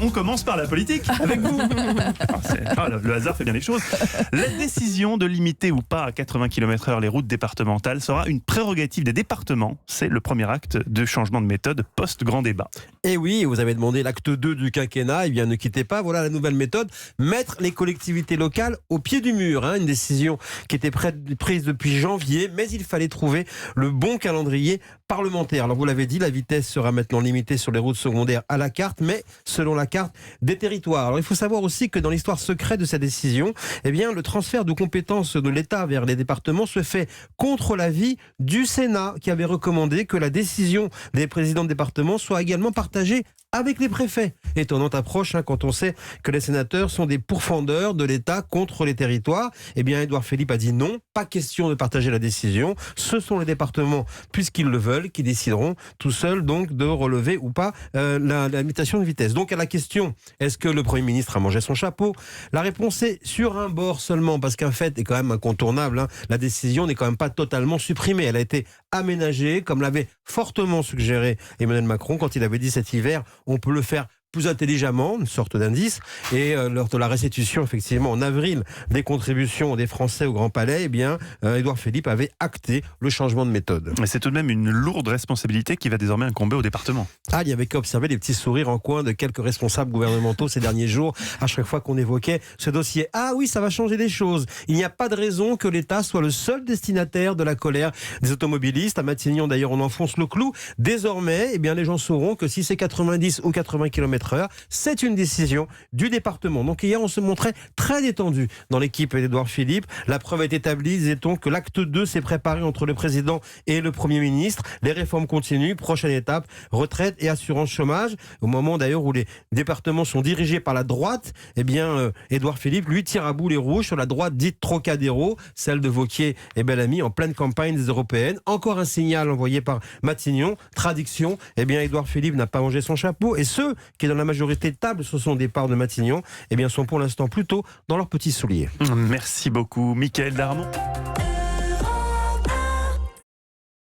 on commence par la politique avec vous. Le hasard fait bien les choses. La décision de limiter ou pas à 80 km/h les routes départementales sera une prérogative des départements. C'est le premier acte de changement de méthode post-grand débat. Et oui, vous avez demandé l'acte 2 du quinquennat. Eh bien, ne quittez pas. Voilà la nouvelle méthode. Mettre les collectivités locales au pied du mur. Une décision qui était prise depuis janvier, mais il fallait trouver le bon calendrier parlementaire. Alors, vous l'avez dit, la vitesse sera maintenant limitée sur les routes secondaires à la carte, mais selon la carte des territoires. Alors, il faut savoir aussi que dans l'histoire secrète de cette décision, eh bien, le transfert de compétences de l'État vers les départements se fait contre l'avis du Sénat, qui avait recommandé que la décision des présidents de département soit également partagée avec les préfets. Étonnante approche quand on sait que les sénateurs sont des pourfendeurs de l'État contre les territoires. Eh bien, Édouard Philippe a dit non, pas question de partager la décision. Ce sont les départements, puisqu'ils le veulent, qui décideront tout seuls donc de relever ou pas la limitation de vitesse. Donc à la question, est-ce que le Premier ministre a mangé son chapeau? La réponse est sur un bord seulement, parce qu'un fait est quand même incontournable. La décision n'est quand même pas totalement supprimée. Elle a été aménagée, comme l'avait fortement suggéré Emmanuel Macron quand il avait dit cet hiver, on peut le faire plus intelligemment, une sorte d'indice, et lors de la restitution effectivement en avril des contributions des Français au Grand Palais, eh bien Édouard Philippe avait acté le changement de méthode. Mais c'est tout de même une lourde responsabilité qui va désormais incomber au département. Il y avait qu'à observer les petits sourires en coin de quelques responsables gouvernementaux ces derniers jours, à chaque fois qu'on évoquait ce dossier. Ah oui, ça va changer des choses. Il n'y a pas de raison que l'État soit le seul destinataire de la colère des automobilistes. À Matignon, d'ailleurs, on enfonce le clou. Désormais, eh bien, les gens sauront que si c'est 90 ou 80 km/h, c'est une décision du département. Donc hier, on se montrait très détendu dans l'équipe d'Édouard Philippe. La preuve est établie, disait-on, que l'acte 2 s'est préparé entre le président et le Premier ministre. Les réformes continuent. Prochaine étape, retraite et assurance chômage. Au moment d'ailleurs où les départements sont dirigés par la droite, eh bien, Édouard Philippe, lui, tire à boulet rouge sur la droite dite Trocadéro, celle de Wauquiez et Bellamy, en pleine campagne des européennes. Encore un signal envoyé par Matignon. Traduction, eh bien, Édouard Philippe n'a pas mangé son chapeau. Et ceux qui, dans la majorité de table, sur son départ de Matignon, eh bien, sont pour l'instant plutôt dans leurs petits souliers. Merci beaucoup, Mickaël Darmon.